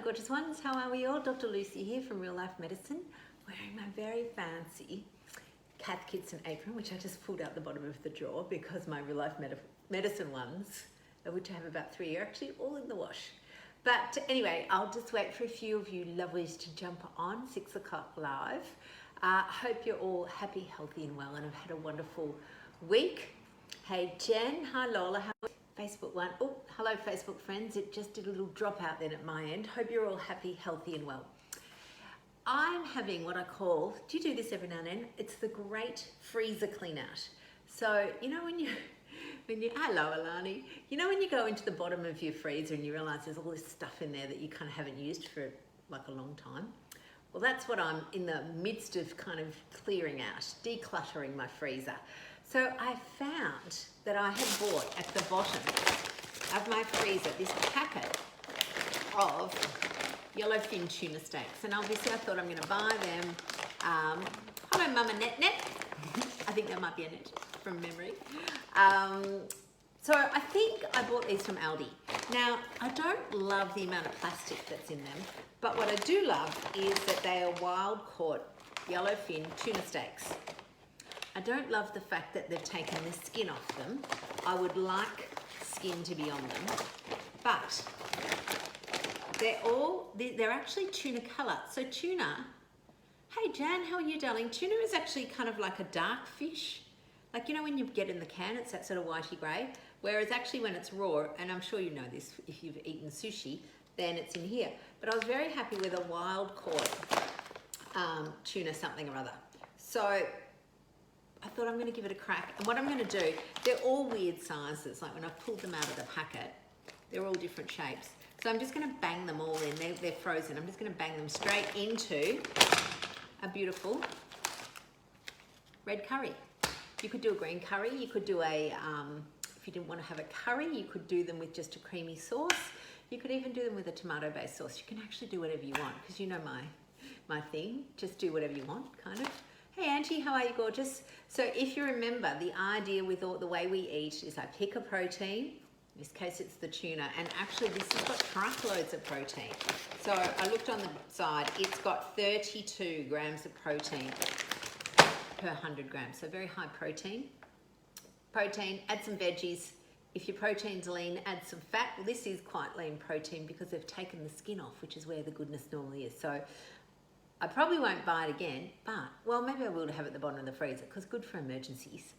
gorgeous ones, how are we all? Dr. Lucy here from Real Life Medicine, wearing my very fancy Kath Kitson apron, which I just pulled out the bottom of the drawer because my Real Life Medicine ones, of which I have about 3, are actually all in the wash. But anyway, I'll just wait for a few of you lovelies to jump on 6 o'clock live. Hope you're all happy, healthy and well and have had a wonderful week. Hey Jen, hi Lola, how are you? Facebook one. Oh, hello Facebook friends. It just did a little drop out then at my end. Hope you're all happy, healthy and well. I'm having what I call, do you do this every now and then? It's the great freezer clean out. So, you know when you, hello Alani, you know when you go into the bottom of your freezer and you realize there's all this stuff in there that you kind of haven't used for like a long time? Well, that's what I'm in the midst of kind of clearing out, decluttering my freezer. So I found that I had bought at the bottom of my freezer this packet of yellowfin tuna steaks. And obviously I thought I'm going to buy them. Hello Mama Net. I think that might be a net from memory. So I think I bought these from Aldi. Now, I don't love the amount of plastic that's in them, but what I do love is that they are wild caught yellowfin tuna steaks. I don't love the fact that they've taken the skin off them. I would like skin to be on them, but they're actually tuna color. So tuna, hey Jan, how are you darling? Tuna is actually kind of like a dark fish. Like, you know, when you get in the can, it's that sort of whitey gray, whereas actually when it's raw, and I'm sure you know this if you've eaten sushi, then it's in here. But I was very happy with a wild caught tuna something or other. So I thought I'm going to give it a crack. And what I'm going to do, they're all weird sizes. Like when I pulled them out of the packet, they're all different shapes. So I'm just going to bang them all in. They're frozen. I'm just going to bang them straight into a beautiful red curry. You could do a green curry. You could do a, if you didn't want to have a curry, you could do them with just a creamy sauce. You could even do them with a tomato-based sauce. You can actually do whatever you want because you know my thing. Just do whatever you want, kind of. Hey Auntie, how are you gorgeous? So if you remember, the idea with all the way we eat is I pick a protein, in this case it's the tuna, and actually this has got truckloads of protein. So I looked on the side, it's got 32 grams of protein per 100 grams, so very high protein. Protein, add some veggies. If your protein's lean, add some fat. Well, this is quite lean protein because they've taken the skin off, which is where the goodness normally is. So I probably won't buy it again, but, well, maybe I will have it at the bottom of the freezer because good for emergencies.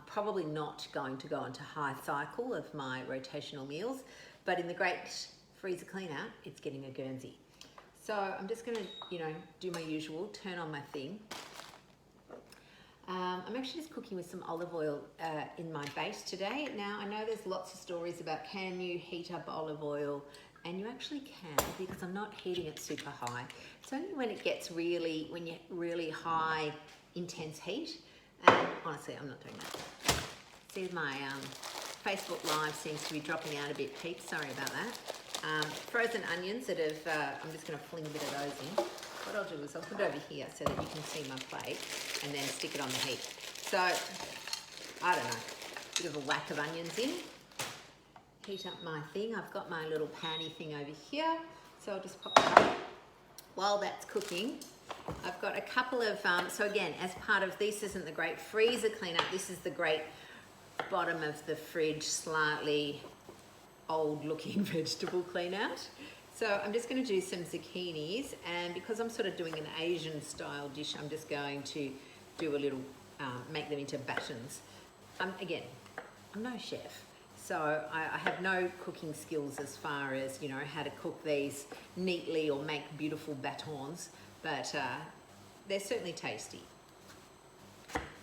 Probably not going to go into high cycle of my rotational meals, but in the great freezer clean out, it's getting a Guernsey. So I'm just gonna, you know, do my usual, turn on my thing. I'm actually just cooking with some olive oil in my base today. Now, I know there's lots of stories about can you heat up olive oil, and you actually can because I'm not heating it super high. It's only when it gets really high, intense heat. And honestly, I'm not doing that. See, my Facebook Live seems to be dropping out a bit, peeps. Sorry about that. Frozen onions that have, I'm just going to fling a bit of those in. What I'll do is I'll put it over here so that you can see my plate and then stick it on the heat. So, I don't know, a bit of a whack of onions in. Heat up my thing. I've got my little panny thing over here. So I'll just pop that up. While that's cooking, I've got a couple of, so again, as part of this isn't the great freezer cleanup, this is the great bottom of the fridge, slightly old looking vegetable clean out. So I'm just going to do some zucchinis, and because I'm sort of doing an Asian style dish, I'm just going to do a little, make them into batons. Again, I'm no chef, so I have no cooking skills as far as, you know, how to cook these neatly or make beautiful batons, but they're certainly tasty.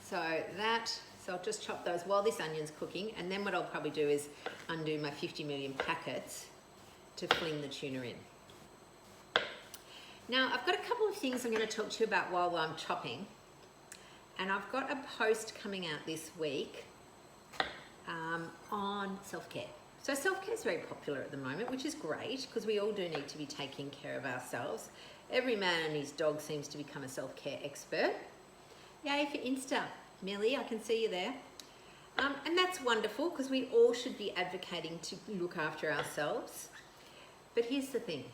So I'll just chop those while this onion's cooking, and then what I'll probably do is undo my 50 million packets to fling the tuna in. Now, I've got a couple of things I'm going to talk to you about while I'm chopping, and I've got a post coming out this week on self-care. So self-care is very popular at the moment, which is great because we all do need to be taking care of ourselves. Every man and his dog seems to become a self-care expert. Yay for Insta, Millie, I can see you there. And that's wonderful because we all should be advocating to look after ourselves. But here's the thing.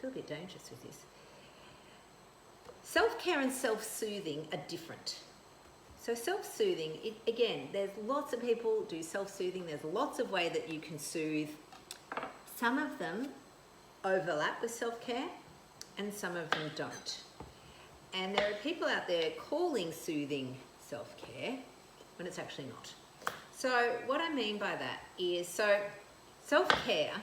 feel a bit dangerous with this. Self-care and self-soothing are different. So self-soothing, again, there's lots of people do self-soothing. There's lots of ways that you can soothe. Some of them overlap with self-care and some of them don't. And there are people out there calling soothing self-care when it's actually not. So what I mean by that is, so self-care,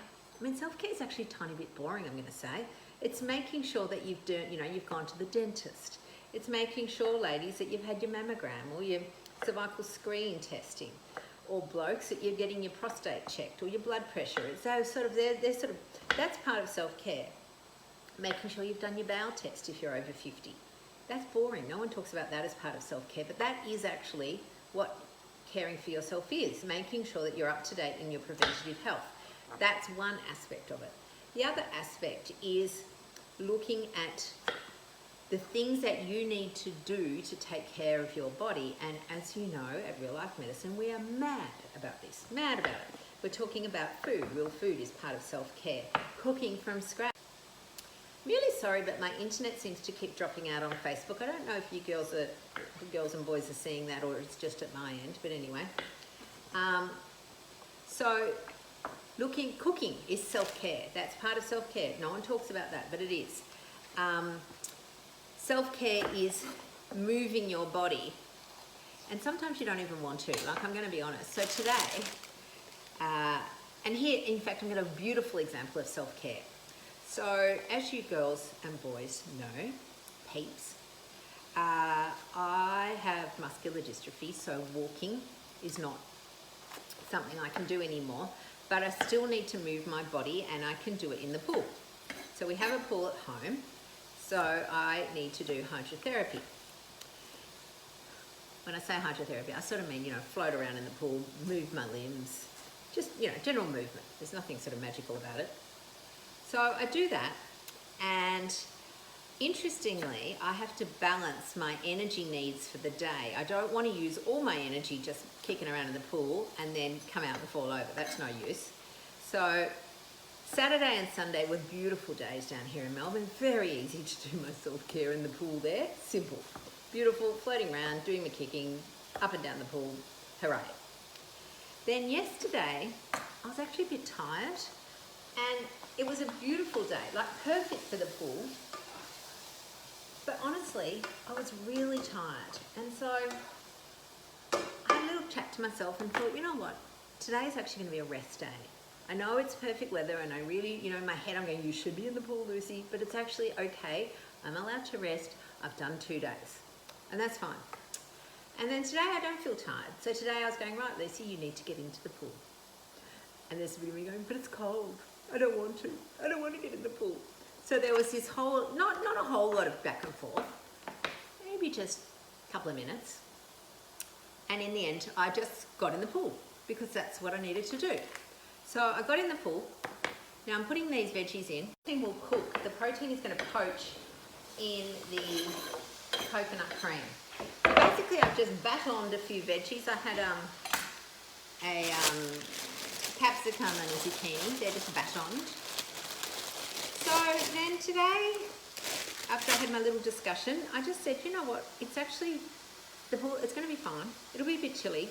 self-care is actually a tiny bit boring, I'm going to say. It's making sure that you've gone to the dentist. It's making sure, ladies, that you've had your mammogram or your cervical screen testing, or blokes that you're getting your prostate checked or your blood pressure. It's those that's part of self-care. Making sure you've done your bowel test if you're over 50. That's boring. No one talks about that as part of self-care, but that is actually what caring for yourself is, making sure that you're up to date in your preventative health. That's one aspect of it. The other aspect is looking at the things that you need to do to take care of your body. And as you know, at Real Life Medicine, we are mad about this, mad about it. We're talking about food. Real food is part of self-care. Cooking from scratch. I'm really sorry, but my internet seems to keep dropping out on Facebook. I don't know if you girls and boys are seeing that, or it's just at my end, but anyway. Cooking is self-care. That's part of self-care. No one talks about that, but it is. Self-care is moving your body, and sometimes you don't even want to. Like, I'm going to be honest. So today, and here, in fact, I'm going to have a beautiful example of self-care. So, as you girls and boys know, peeps, I have muscular dystrophy, so walking is not something I can do anymore, but I still need to move my body, and I can do it in the pool. So we have a pool at home, so I need to do hydrotherapy. When I say hydrotherapy, I sort of mean, float around in the pool, move my limbs, just, general movement. There's nothing sort of magical about it. So I do that, and interestingly, I have to balance my energy needs for the day. I don't want to use all my energy just kicking around in the pool and then come out and fall over. That's no use. So Saturday and Sunday were beautiful days down here in Melbourne. Very easy to do my self-care in the pool there. Simple. Beautiful, floating around, doing my kicking, up and down the pool. Hooray. Then yesterday, I was actually a bit tired, and it was a beautiful day, like perfect for the pool. But honestly, I was really tired. And so I had a little chat to myself and thought, you know what? Today is actually going to be a rest day. I know it's perfect weather, and I really, in my head I'm going, you should be in the pool, Lucy, but it's actually okay. I'm allowed to rest. I've done 2 days, and that's fine. And then today I don't feel tired. So today I was going, right, Lucy, you need to get into the pool. And there's a bit of me going, but it's cold. I don't want to. I don't want to get in the pool. So there was this whole, not a whole lot of back and forth, maybe just a couple of minutes. And in the end, I just got in the pool because that's what I needed to do. So I got in the pool. Now I'm putting these veggies in. The protein will cook. The protein is going to poach in the coconut cream. So basically I've just batoned a few veggies. I had a capsicum and a zucchini. They're just batoned. So then today, after I had my little discussion, I just said, you know what, it's actually, the pool, it's going to be fine. It'll be a bit chilly,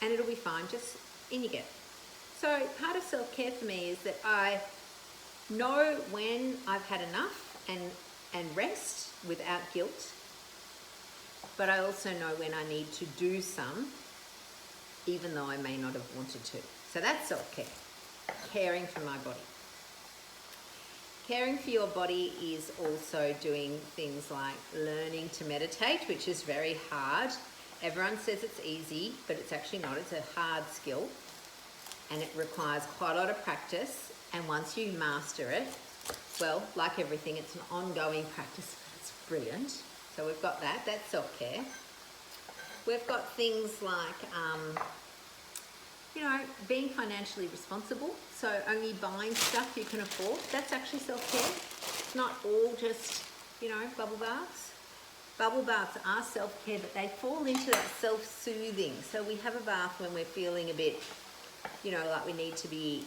and it'll be fine, just in you get. So part of self-care for me is that I know when I've had enough and rest without guilt, but I also know when I need to do some, even though I may not have wanted to. So that's self-care, caring for my body. Caring for your body is also doing things like learning to meditate, which is very hard. Everyone says it's easy, but it's actually not. It's a hard skill, and it requires quite a lot of practice. And once you master it, well, like everything, it's an ongoing practice. It's brilliant. So we've got that. That's self-care. We've got things like being financially responsible, so only buying stuff you can afford. That's actually self-care. It's not all just, bubble baths. Bubble baths are self-care, but they fall into that self-soothing. So we have a bath when we're feeling a bit, like we need to be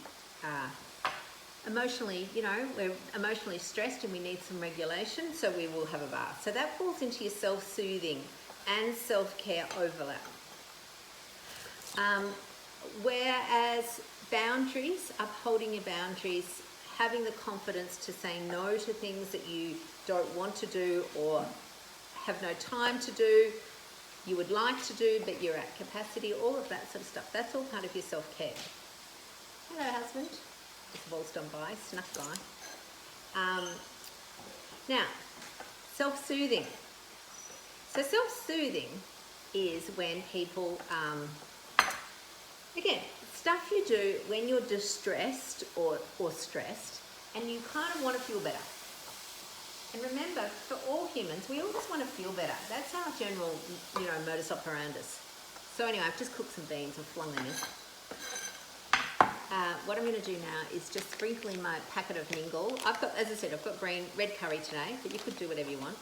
emotionally, we're emotionally stressed and we need some regulation, so we will have a bath. So that falls into your self-soothing and self-care overlap. Whereas boundaries, upholding your boundaries, having the confidence to say no to things that you don't want to do or have no time to do, you would like to do, but you're at capacity, all of that sort of stuff. That's all part of your self-care. Hello, husband. Just waltzed on by, snuck by. Now, self-soothing. So self-soothing is when people, again, stuff you do when you're distressed or stressed and you kind of want to feel better. And remember, for all humans, we all just want to feel better. That's our general, modus operandus. So anyway, I've just cooked some beans and flung them in. What I'm going to do now is just sprinkle in my packet of mingle. I've got, as I said, I've got red curry today, but you could do whatever you want.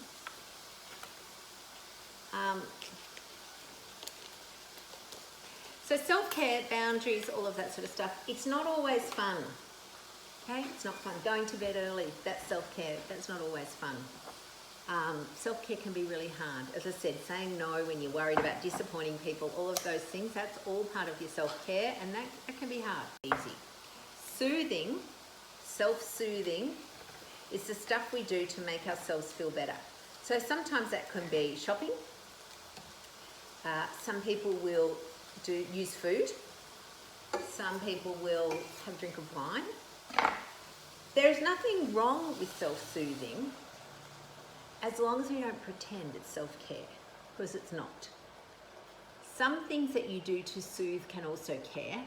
So self-care, boundaries, all of that sort of stuff, it's not always fun. Okay, it's not fun. Going to bed early, that's self-care. That's not always fun. Self-care can be really hard. As I said, saying no when you're worried about disappointing people, all of those things, that's all part of your self-care, and that can be hard. Easy. Soothing, self-soothing, is the stuff we do to make ourselves feel better. So sometimes that can be shopping. Some people will use food. Some people will have a drink of wine. There's nothing wrong with self-soothing as long as we don't pretend it's self-care, because it's not. Some things that you do to soothe can also care,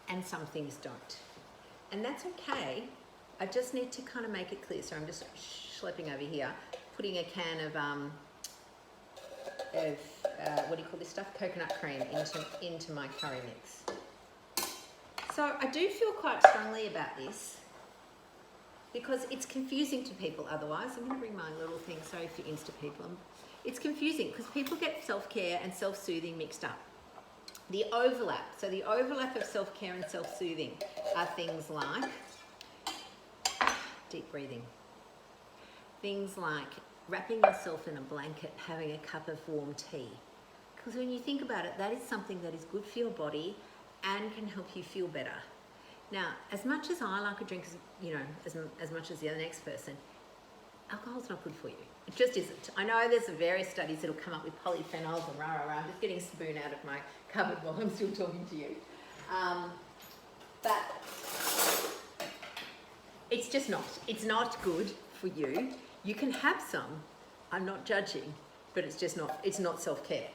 and some things don't. And that's okay. I just need to kind of make it clear. So I'm just schlepping over here, putting a can of what do you call this stuff? Coconut cream into my curry mix. So I do feel quite strongly about this because it's confusing to people otherwise. I'm going to bring my little thing, sorry for Insta people. It's confusing because people get self-care and self-soothing mixed up. The overlap, so the overlap of self-care and self-soothing are things like, deep breathing, things like wrapping yourself in a blanket, having a cup of warm tea. Because when you think about it, that is something that is good for your body and can help you feel better. Now, as much as I like a drink, as much as the other next person, alcohol's not good for you. It just isn't. I know there's various studies that'll come up with polyphenols and rah, rah, rah. I'm just getting a spoon out of my cupboard while I'm still talking to you. But it's just not. It's not good for you. You can have some. I'm not judging, but it's just not. It's not self-care.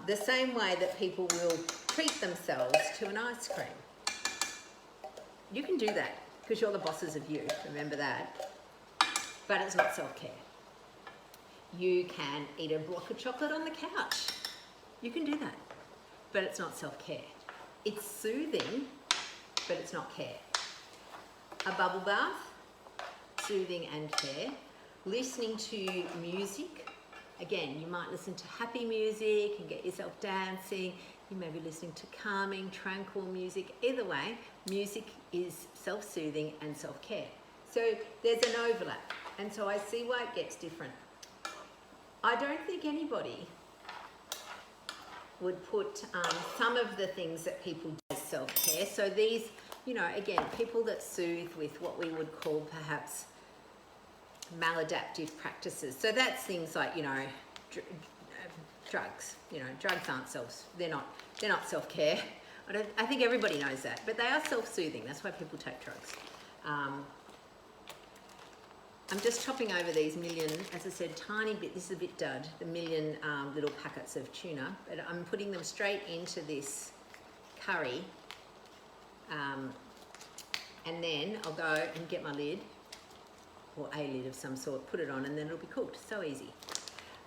The same way that people will treat themselves to an ice cream. You can do that because you're the bosses of you. Remember that. But it's not self-care. You can eat a block of chocolate on the couch. You can do that, but it's not self-care. It's soothing, but it's not care. A bubble bath, soothing and care. Listening to music. Again, you might listen to happy music and get yourself dancing. You may be listening to calming, tranquil music. Either way, music is self-soothing and self-care. So there's an overlap. And so I see why it gets different. I don't think anybody would put some of the things that people do as self-care. So these, again, people that soothe with what we would call perhaps maladaptive practices. So that's things like, drugs. Drugs aren't they're not self-care. I think everybody knows that, but they are self-soothing. That's why people take drugs. I'm just chopping over these million, as I said, tiny bit, this is a bit dud, the million little packets of tuna, but I'm putting them straight into this curry. And then I'll go and get my lid, or a lid of some sort, put it on, and then it'll be cooked. So easy.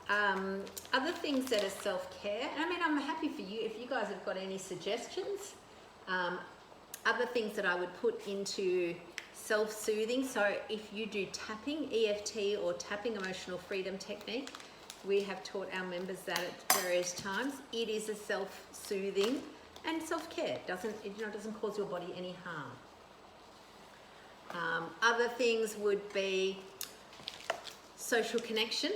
Other things that are self-care, I'm happy for you if you guys have got any suggestions. Other things that I would put into self-soothing, so if you do tapping, EFT or tapping emotional freedom technique, we have taught our members that at various times. It is a self-soothing and self-care. It doesn't cause your body any harm. Other things would be social connection.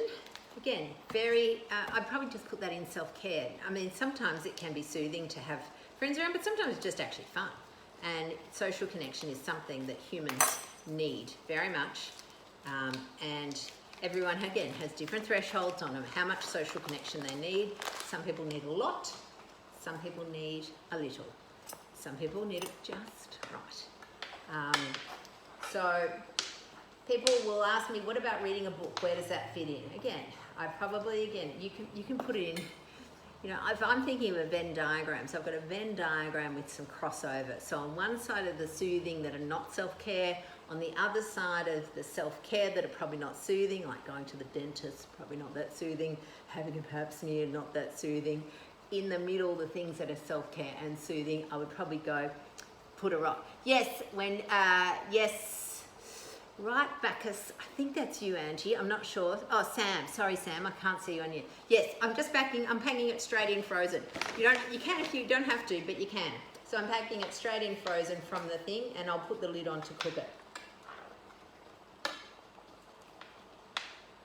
Again, I'd probably just put that in self-care. I mean, sometimes it can be soothing to have friends around, but sometimes it's just actually fun. And social connection is something that humans need very much. And everyone, again, has different thresholds on how much social connection they need. Some people need a lot. Some people need a little. Some people need it just right. So people will ask me, what about reading a book? Where does that fit in? Again, you can put it in, you know, if I'm thinking of a Venn diagram, so I've got a Venn diagram with some crossover. So on one side of the soothing that are not self-care, on the other side of the self-care that are probably not soothing, like going to the dentist, probably not that soothing, having a pap smear, not that soothing. In the middle, the things that are self-care and soothing, I would probably go put a rock. Yes, right, Bacchus. I think that's you, Angie. I'm not sure. Oh, Sam. Sorry, Sam. I can't see you on you. Yes, I'm packing it straight in frozen. You can if you don't have to, but you can. So I'm packing it straight in frozen from the thing, and I'll put the lid on to cook it.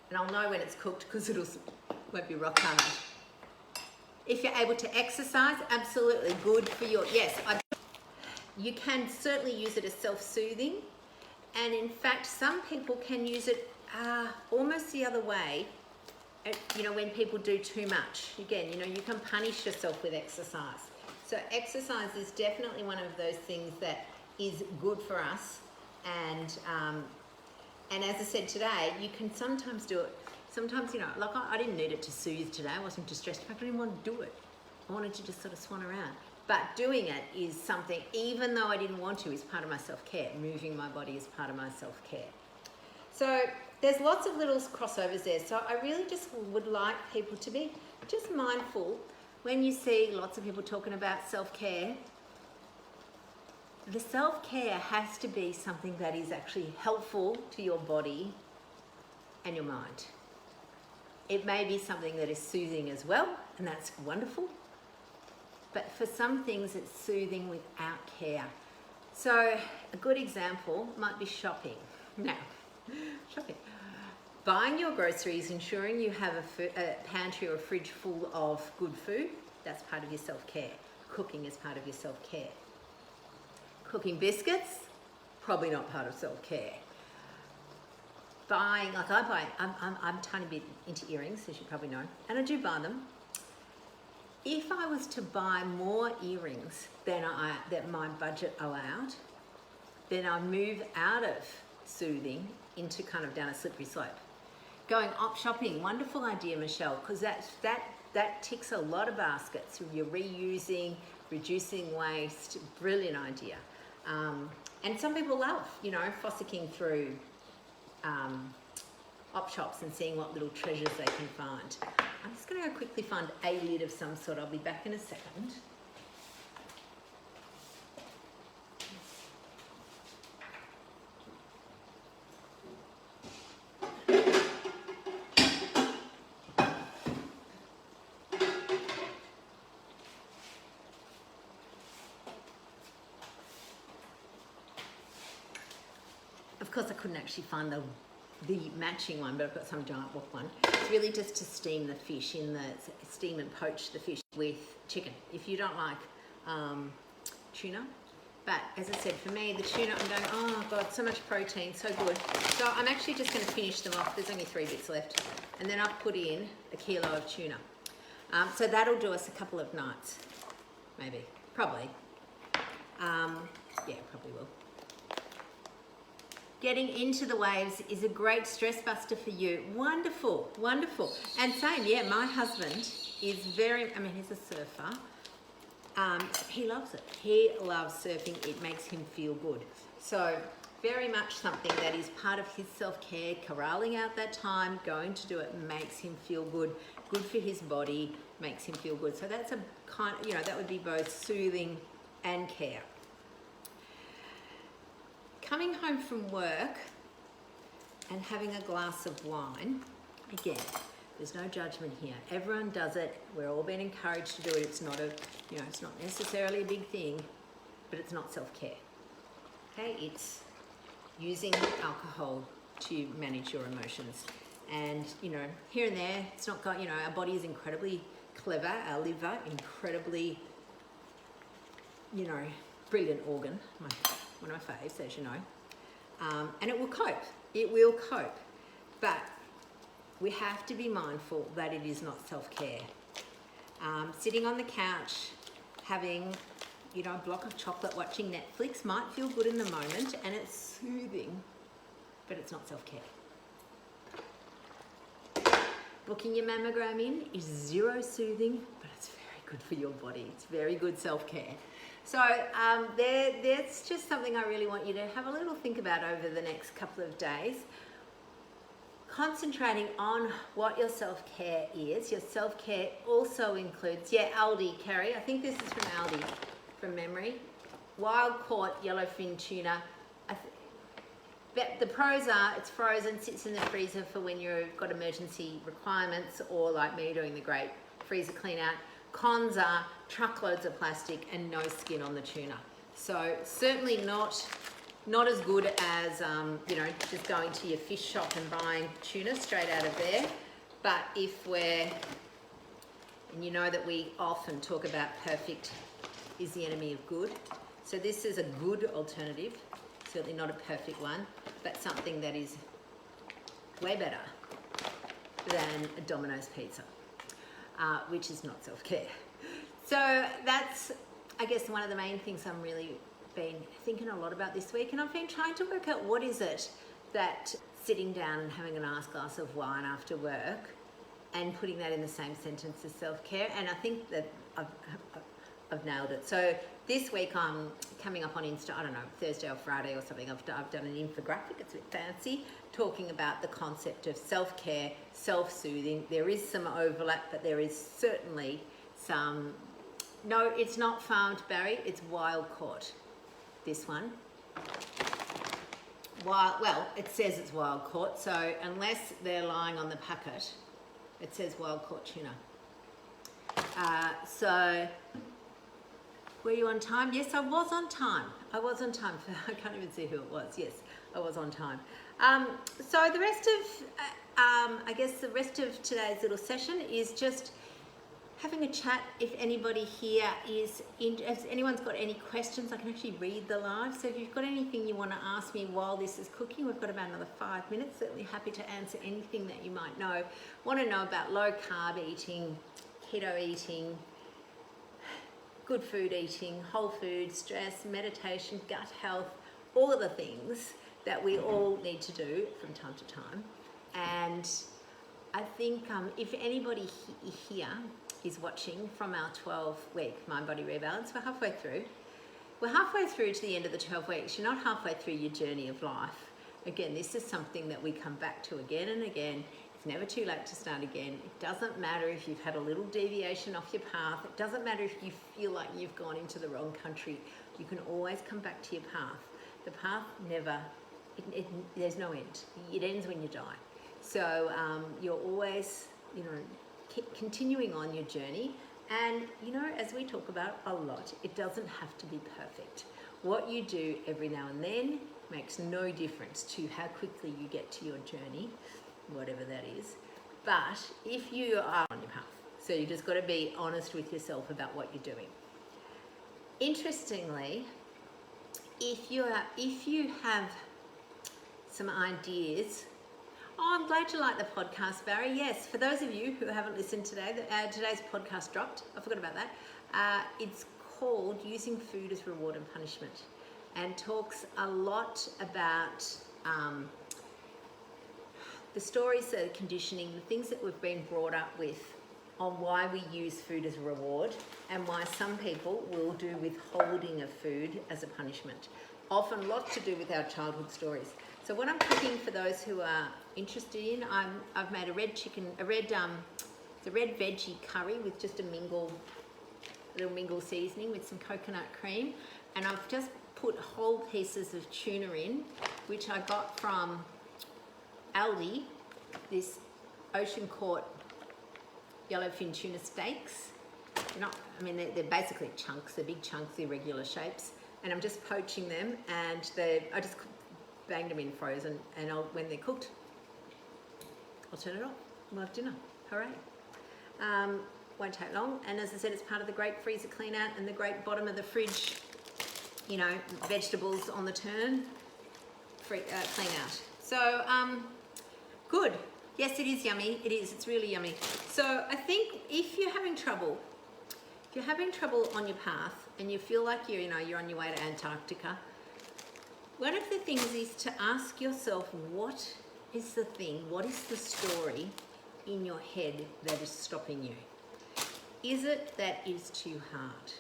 And I'll know when it's cooked because won't be rock hard. If you're able to exercise, absolutely good for your, you can certainly use it as self-soothing. And in fact, some people can use it almost the other way, when people do too much. Again, you can punish yourself with exercise. So exercise is definitely one of those things that is good for us. And as I said today, you can sometimes do it. Sometimes, like I didn't need it to soothe today. I wasn't distressed. In fact, I didn't want to do it. I wanted to just sort of swan around. But doing it is something, even though I didn't want to, is part of my self-care. Moving my body is part of my self-care. So there's lots of little crossovers there. So I really just would like people to be just mindful when you see lots of people talking about self-care. The self-care has to be something that is actually helpful to your body and your mind. It may be something that is soothing as well, and that's wonderful. But for some things, it's soothing without care. So a good example might be shopping. Now, shopping. Buying your groceries, ensuring you have a pantry or a fridge full of good food, that's part of your self-care. Cooking is part of your self-care. Cooking biscuits, probably not part of self-care. I'm a tiny bit into earrings, as you probably know, and I do buy them. If I was to buy more earrings than my budget allowed, then I move out of soothing into kind of down a slippery slope. Going op shopping, wonderful idea, Michelle, because that ticks a lot of baskets. You're reusing, reducing waste, brilliant idea. And some people love, fossicking through op shops and seeing what little treasures they can find. I'm just going to go quickly find a lid of some sort. I'll be back in a second. Of course, I couldn't actually find the matching one, but I've got some giant wok one. It's really just to steam the fish steam and poach the fish with chicken. If you don't like tuna, but as I said, for me, the tuna, I'm going, oh God, so much protein, so good. So I'm actually just going to finish them off. There's only 3 bits left. And then I've put in a kilo of tuna. So that'll do us a couple of nights, maybe, probably. Yeah, probably will. Getting into the waves is a great stress buster for you. Wonderful, wonderful. And same, yeah, my husband is he's a surfer. He loves it. He loves surfing. It makes him feel good. So very much something that is part of his self-care, corralling out that time, going to do it makes him feel good. Good for his body, makes him feel good. So that's a kind of, that would be both soothing and care. Coming home from work and having a glass of wine, again, there's no judgment here. Everyone does it. We're all being encouraged to do it. It's not it's not necessarily a big thing, but it's not self-care. Okay, it's using alcohol to manage your emotions. And, here and there, it's not got, our body is incredibly clever, our liver, incredibly, brilliant organ, one of my faves, as you know. And it will cope. It will cope. But we have to be mindful that it is not self-care. Sitting on the couch, having, a block of chocolate, watching Netflix might feel good in the moment and it's soothing, but it's not self-care. Booking your mammogram in is zero soothing, but it's very good for your body. It's very good self-care. So that's just something I really want you to have a little think about over the next couple of days. Concentrating on what your self-care is. Your self-care also includes, Aldi, Carrie, I think this is from Aldi, from memory. Wild caught yellowfin tuna. The pros are it's frozen, sits in the freezer for when you've got emergency requirements, or like me doing the great freezer clean out. Cons are truckloads of plastic and no skin on the tuna. So certainly not as good as, just going to your fish shop and buying tuna straight out of there. But if and you know that we often talk about perfect is the enemy of good. So this is a good alternative, certainly not a perfect one, but something that is way better than a Domino's pizza, which is not self-care. So that's, I guess, one of the main things I'm really been thinking a lot about this week, and I've been trying to work out what is it that sitting down and having a nice glass of wine after work and putting that in the same sentence as self-care, and I think that I've nailed it. So this week I'm coming up on Insta, I don't know, Thursday or Friday or something, I've done an infographic, it's a bit fancy, talking about the concept of self-care, self-soothing. There is some overlap, but there is certainly some, no, it's not farmed berry, it's wild caught. This one. Well, it says it's wild caught, so unless they're lying on the packet, it says wild caught tuna. So, were you on time? Yes, I was on time. I can't even see who it was. Yes, I was on time. So the rest of, the rest of today's little session is just having a chat. If anybody here if anyone's got any questions, I can actually read the live. So if you've got anything you want to ask me while this is cooking, we've got about another 5 minutes. Certainly happy to answer anything that you might want to know about low carb eating, keto eating, good food eating, whole food, stress, meditation, gut health, all of the things that we all need to do from time to time. And I think if anybody here is watching from our 12-week Mind Body Rebalance, we're halfway through. We're halfway through to the end of the 12 weeks. You're not halfway through your journey of life. Again, this is something that we come back to again and again. It's never too late to start again. It doesn't matter if you've had a little deviation off your path. It doesn't matter if you feel like you've gone into the wrong country. You can always come back to your path. The path never, there's no end. It ends when you die. So you're always, continuing on your journey. And, as we talk about a lot, it doesn't have to be perfect. What you do every now and then makes no difference to how quickly you get to your journey, whatever that is. But if you are on your path, so you just got to be honest with yourself about what you're doing. Interestingly, if you have some ideas. Oh, I'm glad you like the podcast, Barry. Yes, for those of you who haven't listened today, today's podcast dropped. I forgot about that. It's called Using Food as Reward and Punishment, and talks a lot about the stories, the conditioning, the things that we've been brought up with on why we use food as a reward and why some people will do withholding of food as a punishment. Often lots to do with our childhood stories. So what I'm cooking for those who are interested in, I've made a red veggie curry with just a little mingle seasoning with some coconut cream, and I've just put whole pieces of tuna in, which I got from Aldi, this ocean caught yellowfin tuna steaks. They're basically chunks, they're big chunks, irregular shapes, and I'm just poaching them, and I just banged them in frozen, and when they're cooked, I'll turn it off. We'll have dinner. Hooray. Won't take long. And as I said, it's part of the great freezer clean out and the great bottom of the fridge, you know, vegetables on the turn, clean out. So, good. Yes, it is yummy. It is. It's really yummy. So I think if you're having trouble on your path and you feel like you're on your way to Antarctica, one of the things is to ask yourself, what is the thing, what is the story in your head that is stopping you? Is it that it's too hard?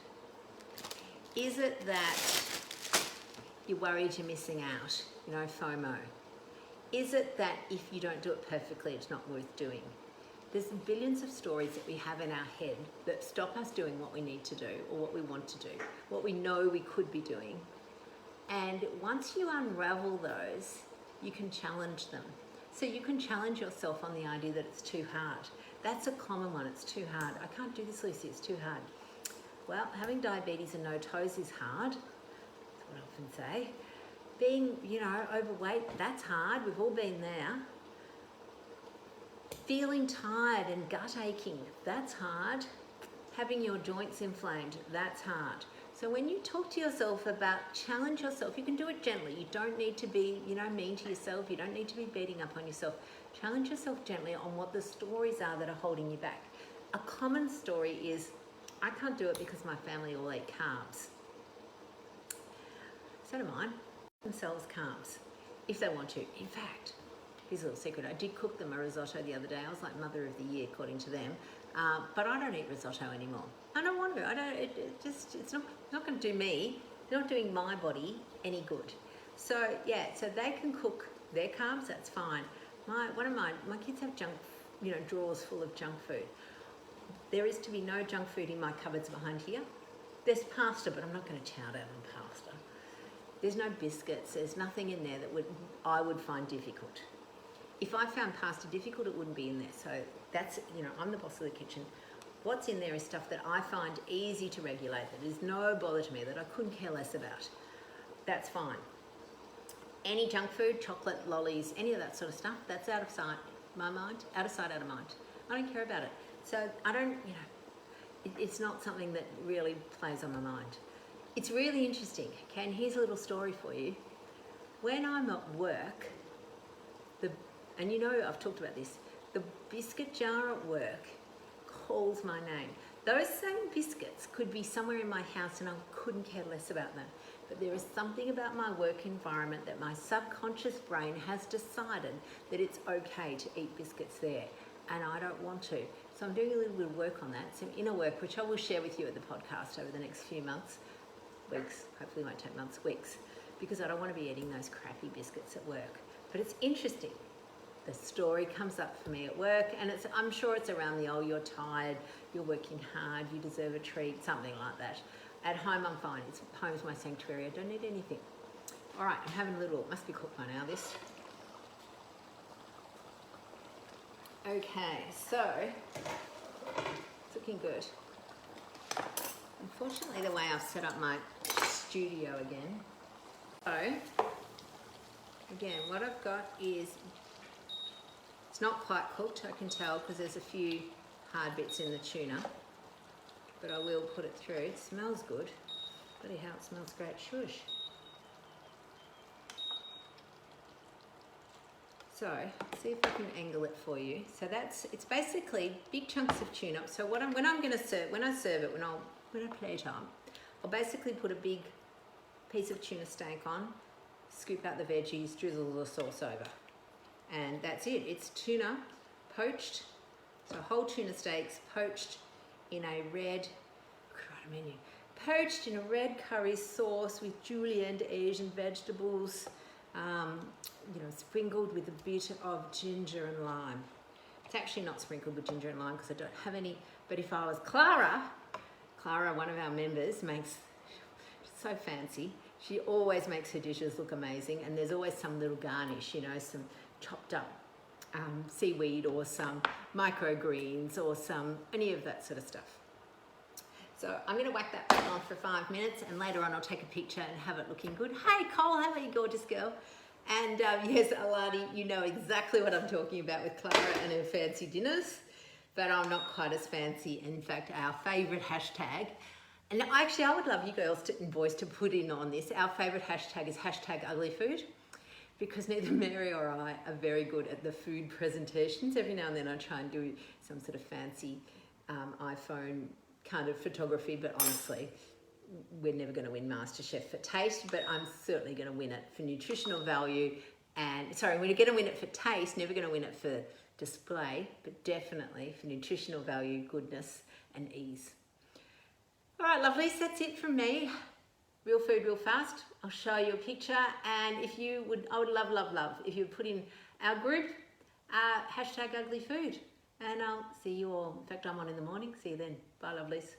Is it that you're worried you're missing out, you know, FOMO? Is it that if you don't do it perfectly, it's not worth doing? There's billions of stories that we have in our head that stop us doing what we need to do or what we want to do, what we know we could be doing. And once you unravel those, you can challenge them. So you can challenge yourself on the idea that it's too hard. That's a common one. It's too hard. I can't do this, Lucy. It's too hard. Well, having diabetes and no toes is hard. That's what I often say. Being, overweight, that's hard. We've all been there. Feeling tired and gut aching, that's hard. Having your joints inflamed, that's hard. So when you talk to yourself about challenge yourself, you can do it gently. You don't need to be, mean to yourself. You don't need to be beating up on yourself. Challenge yourself gently on what the stories are that are holding you back. A common story is, I can't do it because my family all eat carbs. So do mine. Themselves carbs, if they want to. In fact, here's a little secret. I did cook them a risotto the other day. I was like Mother of the Year, according to them. But I don't eat risotto anymore. I don't want to. It's not going to do me. It's not doing my body any good. So yeah, so they can cook their carbs. That's fine. My kids have junk, drawers full of junk food. There is to be no junk food in my cupboards behind here. There's pasta, but I'm not going to chow down on pasta. There's no biscuits. There's nothing in there that I would find difficult. If I found pasta difficult, it wouldn't be in there. So that's, I'm the boss of the kitchen. What's in there is stuff that I find easy to regulate, that is no bother to me, that I couldn't care less about. That's fine. Any junk food, chocolate, lollies, any of that sort of stuff, that's out of sight, my mind, out of sight, out of mind. I don't care about it. So I don't, it's not something that really plays on my mind. It's really interesting, okay, and here's a little story for you. When I'm at work, and I've talked about this, the biscuit jar at work calls my name. Those same biscuits could be somewhere in my house and I couldn't care less about them. But there is something about my work environment that my subconscious brain has decided that it's okay to eat biscuits there, and I don't want to. So I'm doing a little bit of work on that, some inner work, which I will share with you at the podcast over the next few months, weeks, hopefully it won't take months, weeks, because I don't want to be eating those crappy biscuits at work. But it's interesting. The story comes up for me at work, and I'm sure it's around the, you're tired, you're working hard, you deserve a treat, something like that. At home, I'm fine. Home's my sanctuary. I don't need anything. All right, I'm having a little, it must be cooked by now, this. Okay, so, it's looking good. Unfortunately, the way I've set up my studio again. So, again, what I've got is, it's not quite cooked, I can tell, because there's a few hard bits in the tuna. But I will put it through. It smells good. Bloody hell, it smells great. Shush. So, see if I can angle it for you. So it's basically big chunks of tuna. So when I serve it, when I plate up, I'll basically put a big piece of tuna steak on, scoop out the veggies, drizzle the sauce over. And that's it. It's tuna poached. So whole tuna steaks poached in a red, poached in a red curry sauce with julienne Asian vegetables, sprinkled with a bit of ginger and lime. It's actually not sprinkled with ginger and lime because I don't have any, but if I was Clara, one of our members, makes, she's so fancy, she always makes her dishes look amazing, and there's always some little garnish, some chopped up seaweed or some microgreens or any of that sort of stuff. So I'm going to whack that back on for 5 minutes, and later on I'll take a picture and have it looking good. Hey Cole, how are you, gorgeous girl? And yes, Alani, you know exactly what I'm talking about with Clara and her fancy dinners, but I'm not quite as fancy. In fact, our favourite hashtag, and actually I would love you girls and boys to put in on this, our favourite hashtag is hashtag ugly food, because neither Mary or I are very good at the food presentations. Every now and then I try and do some sort of fancy iPhone kind of photography, but honestly, we're never going to win MasterChef for taste, but I'm certainly going to win it for nutritional value. And sorry, we're going to win it for taste, never going to win it for display, but definitely for nutritional value, goodness, and ease. All right, lovelies, that's it from me. Real food, real fast. I'll show you a picture, and if you would, I would love if you would put in our group hashtag ugly food, and I'll see you all. In fact, I'm on in the morning. See you then. Bye, lovelies.